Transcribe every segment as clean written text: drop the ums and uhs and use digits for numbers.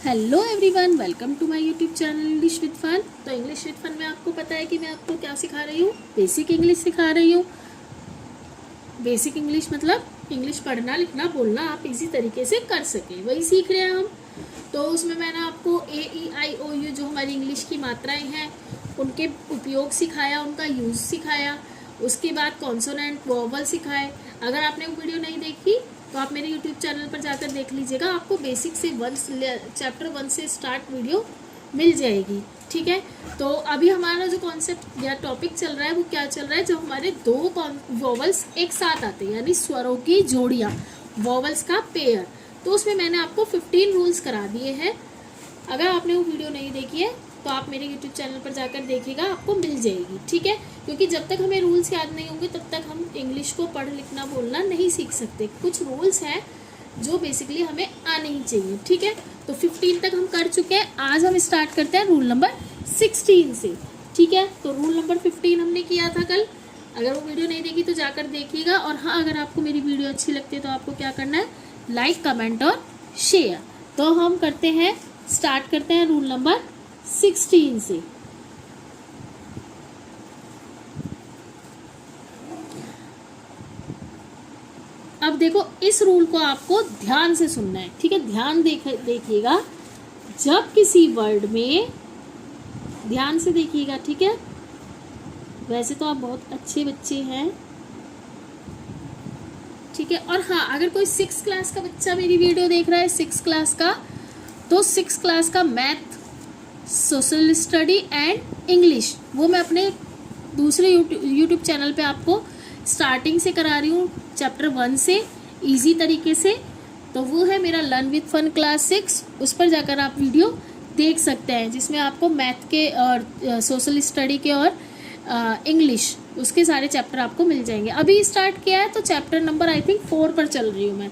Hello everyone, welcome to my YouTube channel English with fun. तो English with fun में आपको पता है कि मैं आपको क्या सिखा रही हूँ, बेसिक इंग्लिश सिखा रही हूँ। बेसिक इंग्लिश मतलब इंग्लिश पढ़ना लिखना बोलना आप इसी तरीके से कर सकें, वही सीख रहे हैं हम। तो उसमें मैंने आपको AEIOU जो हमारी इंग्लिश की मात्राएं हैं उनके उपयोग सिखाया, उनका यूज़ सिखाया। उसके बाद कॉन्सोनेंट वोवल सिखाए। अगर आपने वो वीडियो नहीं देखी तो आप मेरे यूट्यूब चैनल पर जाकर देख लीजिएगा, आपको बेसिक से चैप्टर 1 से स्टार्ट वीडियो मिल जाएगी। ठीक है, तो अभी हमारा जो कॉन्सेप्ट या टॉपिक चल रहा है वो क्या चल रहा है, जो हमारे दो वोवल्स एक साथ आते हैं यानी स्वरों की जोड़ियाँ, वोवल्स का पेयर। तो उसमें मैंने आपको 15 रूल्स करा दिए हैं। अगर आपने वो वीडियो नहीं देखी है तो आप मेरे यूट्यूब चैनल पर जाकर देखिएगा, आपको मिल जाएगी। ठीक है, क्योंकि जब तक हमें रूल्स याद नहीं होंगे तब तक हम इंग्लिश को पढ़ लिखना बोलना नहीं सीख सकते। कुछ रूल्स हैं जो बेसिकली हमें आने ही चाहिए। ठीक है, तो 15 तक हम कर चुके हैं। आज हम स्टार्ट करते हैं रूल नंबर 16 से। ठीक है, तो रूल नंबर 15 हमने किया था कल। अगर वो वीडियो नहीं देखी तो जाकर देखिएगा। और हाँ, अगर आपको मेरी वीडियो अच्छी लगती है तो आपको क्या करना है, लाइक कमेंट और शेयर। तो हम करते हैं, स्टार्ट करते हैं रूल नंबर 16 से। अब देखो, इस रूल को आपको ध्यान से सुनना है। ठीक है, ध्यान देखिएगा। जब किसी वर्ड में, ध्यान से देखिएगा। ठीक है, वैसे तो आप बहुत अच्छे बच्चे हैं। ठीक है, और हाँ, अगर कोई 6th क्लास का बच्चा मेरी वीडियो देख रहा है, 6th क्लास का, तो 6th क्लास का math, social study and English वो मैं अपने दूसरे यूट्यूब चैनल पे आपको स्टार्टिंग से करा रही हूँ, चैप्टर 1 से इजी तरीके से। तो वो है मेरा लर्न विद फन क्लास 6। उस पर जाकर आप वीडियो देख सकते हैं, जिसमें आपको मैथ के और सोशल स्टडी के और इंग्लिश उसके सारे चैप्टर आपको मिल जाएंगे। अभी स्टार्ट किया है तो चैप्टर नंबर आई थिंक 4 पर चल रही हूँ मैं।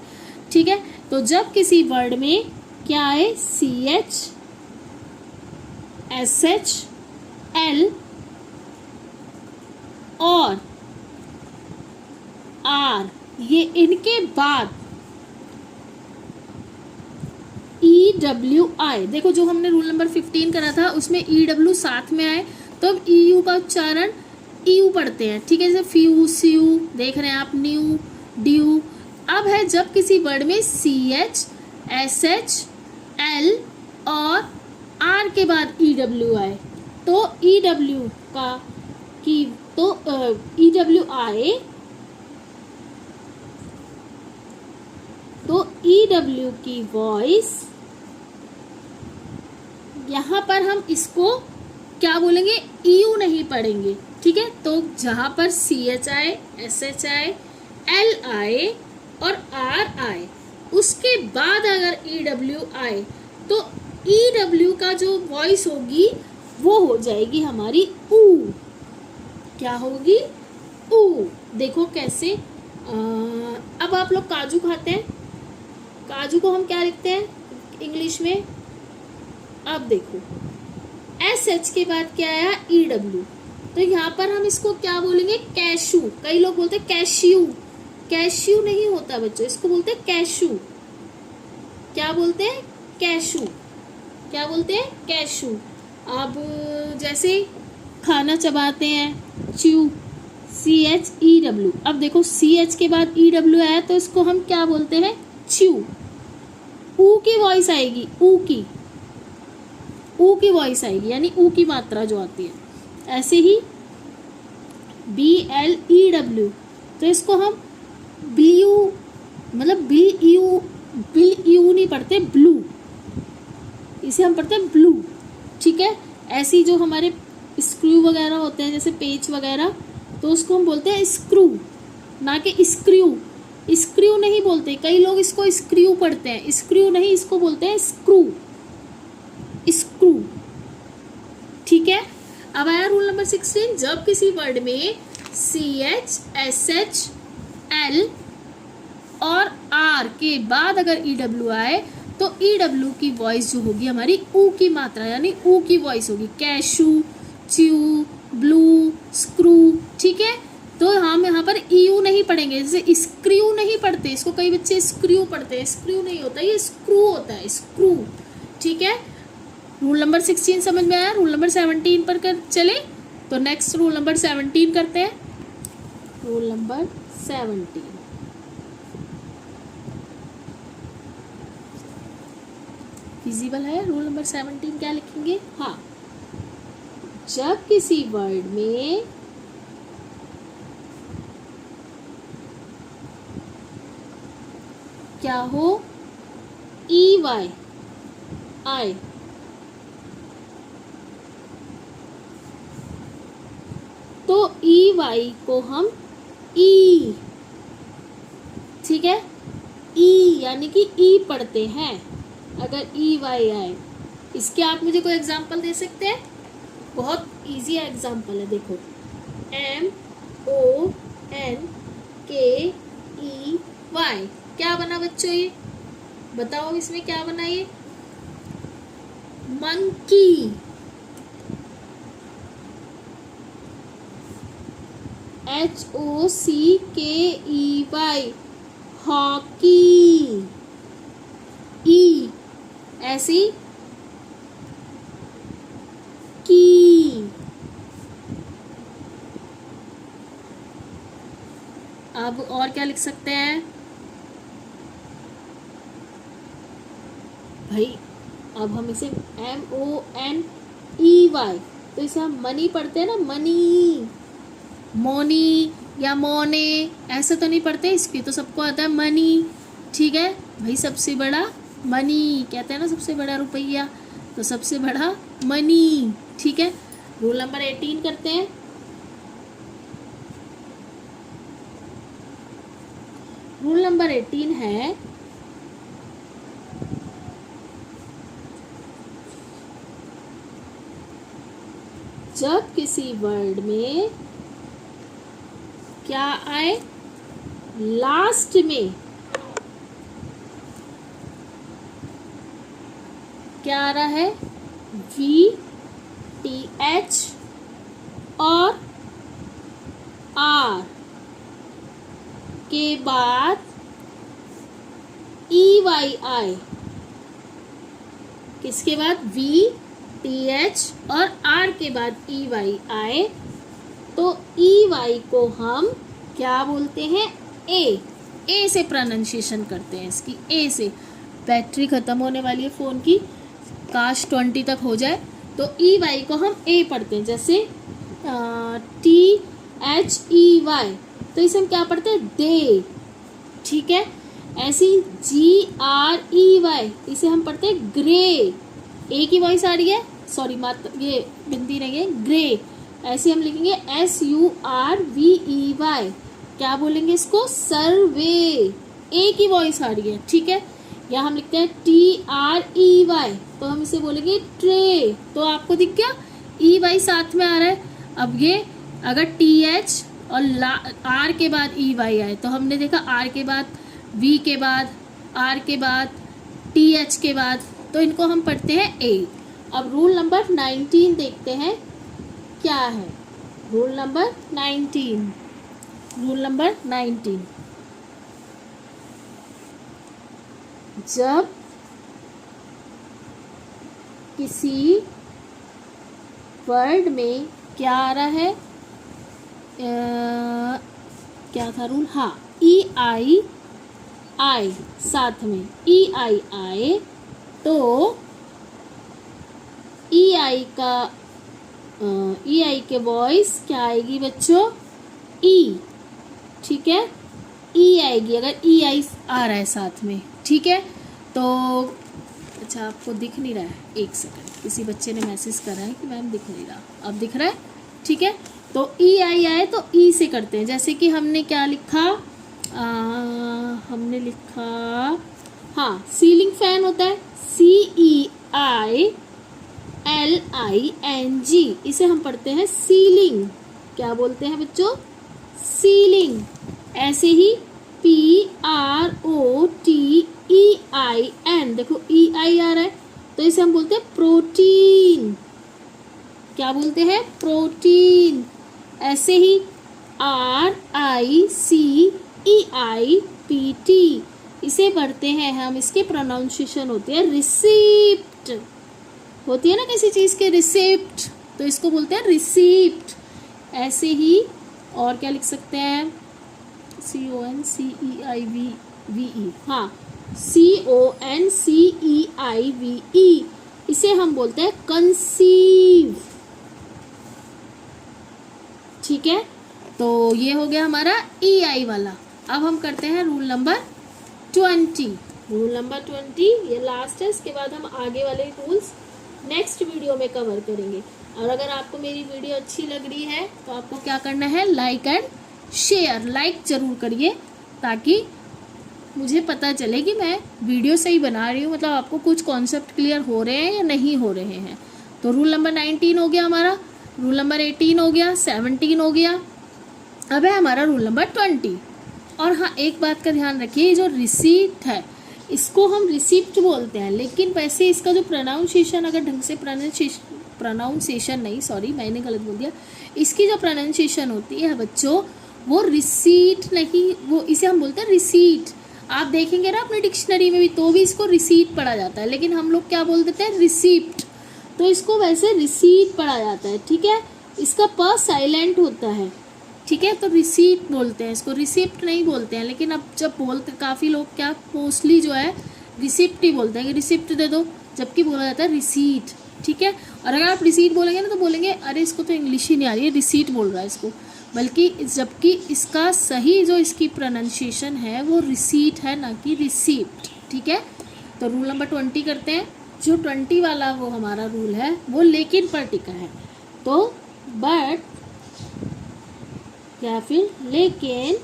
ठीक है, तो जब किसी वर्ड में क्या आए, CH, SH, L और R, ये इनके बाद EWI, देखो जो हमने रूल नंबर 15 करा था उसमें EW साथ में आए तो अब EU का उच्चारण EU पढ़ते हैं। ठीक है, जैसे फ्यू, स्यू देख रहे हैं आप, न्यू, ड्यू। अब है जब किसी वर्ड में CH, SH, L और R के बाद EW आए तो EW का की तो EWI, तो EW की वॉइस यहाँ पर हम इसको क्या बोलेंगे, EU नहीं पढ़ेंगे। ठीक है, तो जहाँ पर CH आए, SH आए, L आए और R आए, उसके बाद अगर EW आए तो EW का जो वॉइस होगी वो हो जाएगी हमारी ऊ। क्या होगी, ऊ। देखो कैसे, अब आप लोग काजू खाते हैं, काजू को हम क्या लिखते हैं इंग्लिश में। अब देखो SH के बाद क्या आया, EW, तो यहाँ पर हम इसको क्या बोलेंगे, कैशू। कई लोग बोलते हैं कैश्यू, कैश्यू नहीं होता बच्चों, इसको बोलते हैं कैशू। क्या बोलते हैं, कैशू। क्या बोलते हैं, कैशू। अब जैसे खाना चबाते हैं, च्यू, CHEW। अब देखो CH के बाद EW आया तो इसको हम क्या बोलते हैं, च्यू। ऊ की वॉइस आएगी, ऊ की वॉइस आएगी यानी ऊ की मात्रा जो आती है। ऐसे ही BLEW, तो इसको हम ब्लू, मतलब बिल नहीं पढ़ते, ब्लू, इसे हम पढ़ते हैं ब्लू। ठीक है, ऐसी जो हमारे स्क्रू वगैरह होते हैं जैसे पेच वगैरह, तो उसको हम बोलते हैं स्क्रू, ना कि स्क्रू। स्क्रू नहीं बोलते, कई लोग इसको स्क्रू पढ़ते हैं, स्क्रू नहीं, इसको बोलते हैं स्क्रू, स्क्रू। ठीक है, अब आया रूल नंबर 16। जब किसी वर्ड में CH, SH, L और R के बाद अगर EW आए तो EW की वॉइस जो होगी हमारी ऊ की मात्रा यानी ऊ की वॉइस होगी, कैशू, च्यू, ब्लू, स्क्रू। ठीक है, तो हम यहाँ पर EU नहीं पढ़ेंगे, जैसे स्क्रू नहीं पढ़ते, इसको कई बच्चे स्क्रू पढ़ते हैं, स्क्रू नहीं होता, ये स्क्रू होता है, स्क्रू। ठीक है, रूल नंबर 16 समझ में आया। रूल नंबर 17 पर कर चले, तो नेक्स्ट रूल नंबर 17 करते हैं। रूल नंबर 17, विजिबल है। रूल नंबर 17 क्या लिखेंगे? हाँ, जब किसी वर्ड में क्या हो, EY आए, तो EY को हम E, ठीक है, E यानी कि E पढ़ते हैं अगर EY आए। इसके आप मुझे कोई एग्जांपल दे सकते हैं? बहुत इजी एग्जांपल है, देखो, MONKEY, क्या बना बच्चों? ये बताओ, इसमें क्या बना? ये मंकी। HOCKEY, hockey. ई ऐसी की। अब और क्या लिख सकते हैं भाई? अब हम इसे MONEY, तो इसे हम मनी पढ़ते हैं ना, मनी, मोनी या मोने, ऐसे तो नहीं पढ़ते। इसकी तो सबको आता है मनी, ठीक है भाई। सबसे बड़ा मनी कहते हैं ना, सबसे बड़ा रुपया, तो सबसे बड़ा मनी, ठीक है। रूल नंबर 18 करते हैं। रूल नंबर 18 है, जब किसी वर्ड में क्या आए, लास्ट में क्या आ रहा है, VTH और R के बाद EY आए। किसके बाद? VTH और R के बाद EY आए, तो EY को हम क्या बोलते हैं? ए से प्रोनाउंसिएशन करते हैं इसकी, ए से। बैटरी ख़त्म होने वाली है फ़ोन की, काश 20 तक हो जाए। तो EY को हम ए पढ़ते हैं, जैसे THEY, तो इसे हम क्या पढ़ते हैं? दे, ठीक है। ऐसी GREY, इसे हम पढ़ते हैं ग्रे। ए की वॉइस आ रही है, सॉरी मात्र ये बिंदी नहीं है, ग्रे। ऐसे हम लिखेंगे SURVEY, क्या बोलेंगे इसको? सर्वे। ए की वॉइस आ रही है, ठीक है। या हम लिखते हैं TREY, तो हम इसे बोलेंगे ट्रे। तो आपको दिख गया, EY साथ में आ रहा है। अब ये अगर TH और R के बाद EY आए, तो हमने देखा R के बाद, V के बाद, R के बाद, TH के बाद, तो इनको हम पढ़ते हैं ए। अब रूल नंबर 19 देखते हैं क्या है। रूल नंबर 19, रूल नंबर 19, जब किसी वर्ड में क्या आ रहा है, क्या था रूल? हाँ, EI आए, साथ में EI आए, तो EI का EI के वॉइस क्या आएगी बच्चों? ई, ठीक है, ई आएगी अगर EI आ रहा है साथ में, ठीक है। तो अच्छा, आपको दिख नहीं रहा है? एक सेकंड, किसी बच्चे ने मैसेज करा है कि मैम दिख नहीं रहा। अब दिख रहा है, ठीक है। तो EI आए तो ई से करते हैं। जैसे कि हमने क्या लिखा, हमने लिखा, हाँ, सीलिंग फैन होता है, CEILING, इसे हम पढ़ते हैं सीलिंग। क्या बोलते हैं बच्चों? सीलिंग। ऐसे ही PROTEIN, देखो EI आ रहा है, तो इसे हम बोलते हैं प्रोटीन। क्या बोलते हैं? प्रोटीन। ऐसे ही RICEIPT, इसे पढ़ते हैं हम, इसके प्रोनाउंसिएशन होते हैं रिसीप्ट। रिसिप्ट होती है ना किसी चीज़ की, रिसिप्ट, तो इसको बोलते हैं रिसिप्ट। ऐसे ही और क्या लिख सकते हैं, CONCEIVE, हाँ CONCEIVE, इसे हम बोलते हैं कंसीव। ठीक है, तो ये हो गया हमारा EI वाला। अब हम करते हैं रूल नंबर 20। रूल नंबर 20 ये लास्ट है, इसके बाद हम आगे वाले रूल्स नेक्स्ट वीडियो में कवर करेंगे। और अगर आपको मेरी वीडियो अच्छी लग रही है तो आपको क्या करना है, लाइक एंड शेयर, लाइक ज़रूर करिए ताकि मुझे पता चले कि मैं वीडियो सही बना रही हूँ, मतलब आपको कुछ कॉन्सेप्ट क्लियर हो रहे हैं या नहीं हो रहे हैं। तो रूल नंबर 19 हो गया हमारा, रूल नंबर 18 हो गया, 17 हो गया, अब है हमारा रूल नंबर 20। और हाँ, एक बात का ध्यान रखिए, जो रिसीट है इसको हम रिसिप्ट बोलते हैं, लेकिन वैसे इसका जो प्रोनाउंसिएशन अगर ढंग से प्रोनाउंसिएशन नहीं, सॉरी मैंने गलत बोल दिया, इसकी जो प्रोनाउंसिएशन होती है बच्चों वो रिसीट नहीं, वो इसे हम बोलते हैं रिसीट। आप देखेंगे ना अपनी डिक्शनरी में भी तो भी इसको रिसीट पढ़ा जाता है, लेकिन हम लोग क्या बोल देते हैं, रिसिप्ट, तो इसको वैसे रिसीट पढ़ा जाता है। ठीक है, इसका प साइलेंट होता है। ठीक है, तो रिसीट बोलते हैं इसको, रिसिप्ट नहीं बोलते हैं। लेकिन अब जब बोलते काफ़ी लोग क्या मोस्टली जो है रिसिप्ट ही बोलते हैं कि रिसिप्ट दे दो, जबकि बोला जाता है रिसीट। ठीक है, और अगर आप रिसीट बोलेंगे ना तो बोलेंगे अरे इसको तो इंग्लिश ही नहीं आ रही है, रिसीट बोल रहा है इसको, बल्कि जबकि इसका सही जो इसकी प्रोनाउंसिएशन है वो रिसीट है, ना कि रिसिप्ट। ठीक है, तो रूल नंबर 20 करते हैं। जो 20 वाला वो हमारा रूल है वो लेकिन पर टिका है, तो बट या फिर लेकिन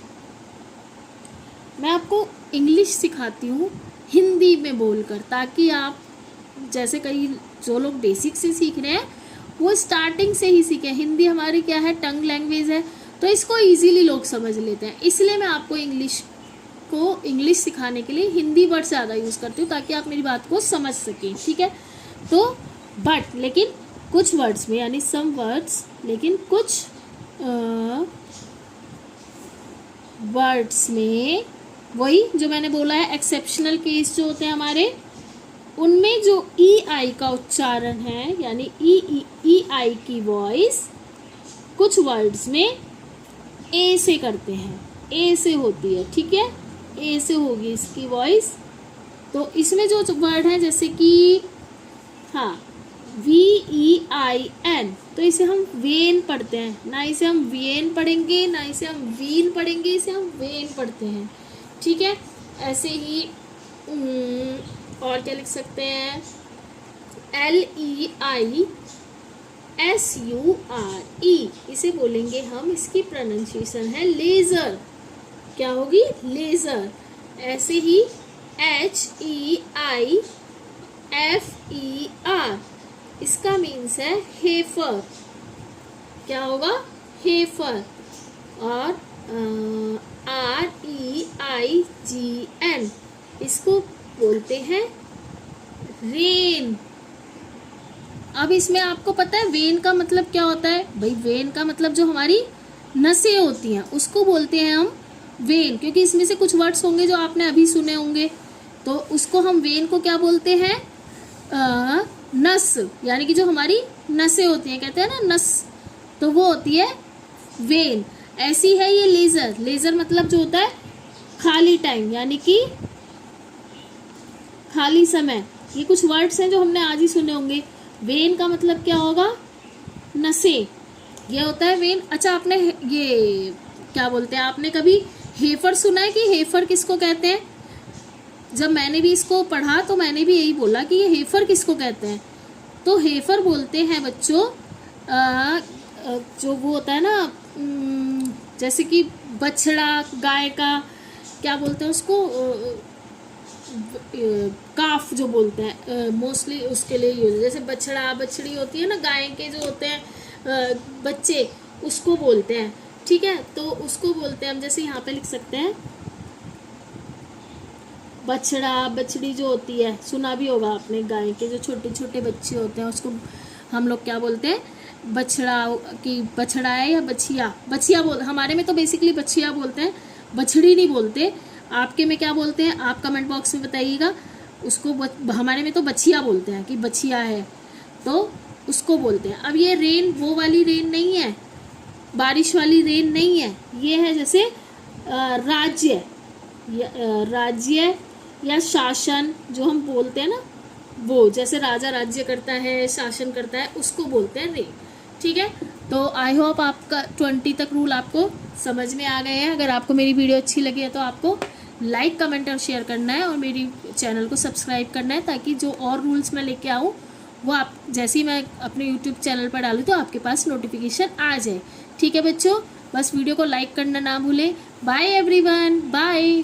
मैं आपको इंग्लिश सिखाती हूँ हिंदी में बोलकर, ताकि आप जैसे कई जो लोग बेसिक से सीख रहे हैं वो स्टार्टिंग से ही सीखें। हिंदी हमारी क्या है, टंग लैंग्वेज है, तो इसको इजीली लोग समझ लेते हैं। इसलिए मैं आपको इंग्लिश सिखाने के लिए हिंदी वर्ड ज़्यादा यूज़ करती हूँ ताकि आप मेरी बात को समझ सकें। ठीक है, तो बट लेकिन कुछ वर्ड्स में, यानी सम वर्ड्स, लेकिन कुछ वर्ड्स में वही जो मैंने बोला है, एक्सेप्शनल केस जो होते हैं हमारे, उनमें जो EI का उच्चारण है, यानी EI की वॉइस कुछ वर्ड्स में A से करते हैं, A से होती है। ठीक है, A से होगी इसकी वॉइस। तो इसमें जो वर्ड है जैसे कि हाँ VEIN, तो इसे हम वेन पढ़ते हैं, ना इसे हम वीएन पढ़ेंगे ना इसे हम वीन पढ़ेंगे, इसे हम वेन पढ़ते हैं। ठीक है, ऐसे ही और क्या लिख सकते हैं, LEISURE, इसे बोलेंगे हम, इसकी प्रोनाउंसिएशन है लेज़र, क्या होगी, लेज़र। ऐसे ही HEIFER, इसका मीन्स है हेफर, क्या होगा, हेफर। और REIGN, इसको बोलते हैं रेन। अब इसमें आपको पता है वेन का मतलब क्या होता है भाई, वेन का मतलब जो हमारी नसें होती हैं उसको बोलते हैं हम वेन, क्योंकि इसमें से कुछ वर्ड्स होंगे जो आपने अभी सुने होंगे, तो उसको हम वेन को क्या बोलते हैं, नस, यानी कि जो हमारी नसें होती हैं, कहते हैं ना नस, तो वो होती है वेन। ऐसी है ये लेज़र, लेज़र मतलब जो होता है खाली टाइम, यानी कि खाली समय। ये कुछ वर्ड्स हैं जो हमने आज ही सुने होंगे। वेन का मतलब क्या होगा, नसें, ये होता है वेन। अच्छा, आपने ये क्या बोलते हैं, आपने कभी हेफर सुना है कि हेफर किसको कहते हैं? जब मैंने भी इसको पढ़ा तो मैंने भी यही बोला कि ये हेफर किसको कहते हैं। तो हेफर बोलते हैं बच्चों जो वो होता है ना, जैसे कि बछड़ा, गाय का क्या बोलते हैं उसको, काफ जो बोलते हैं, मोस्टली उसके लिए यूज, जैसे बछड़ा बछड़ी होती है ना, गाय के जो होते हैं बच्चे, उसको बोलते हैं। ठीक है, तो उसको बोलते हैं हम, जैसे यहाँ पे लिख सकते हैं बछड़ा बछड़ी जो होती है, सुना भी होगा आपने, गाय के जो छोटे छोटे बच्चे होते हैं उसको हम लोग क्या बोलते हैं, बछड़ा की बछड़ा है या बछिया, बछिया बोल, हमारे में तो बेसिकली बछिया बोलते हैं, बछड़ी नहीं बोलते। आपके में क्या बोलते हैं आप कमेंट बॉक्स में बताइएगा। उसको हमारे में तो बछिया बोलते हैं कि बछिया है, तो उसको बोलते हैं। अब ये रेन वो वाली रेन नहीं है, बारिश वाली रेन नहीं है, ये है जैसे राज्य, राज्य या शासन जो हम बोलते हैं ना, वो जैसे राजा राज्य करता है, शासन करता है, उसको बोलते हैं रेन। ठीक है, तो आई होप आपका 20 तक रूल आपको समझ में आ गए हैं। अगर आपको मेरी वीडियो अच्छी लगी है तो आपको लाइक, कमेंट और शेयर करना है और मेरी चैनल को सब्सक्राइब करना है, ताकि जो और रूल्स मैं लेके आऊँ वो आप जैसे ही मैं अपने यूट्यूब चैनल पर डालूँ तो आपके पास नोटिफिकेशन आ जाए। ठीक है बच्चों, बस वीडियो को लाइक करना ना भूलें। Bye everyone, bye.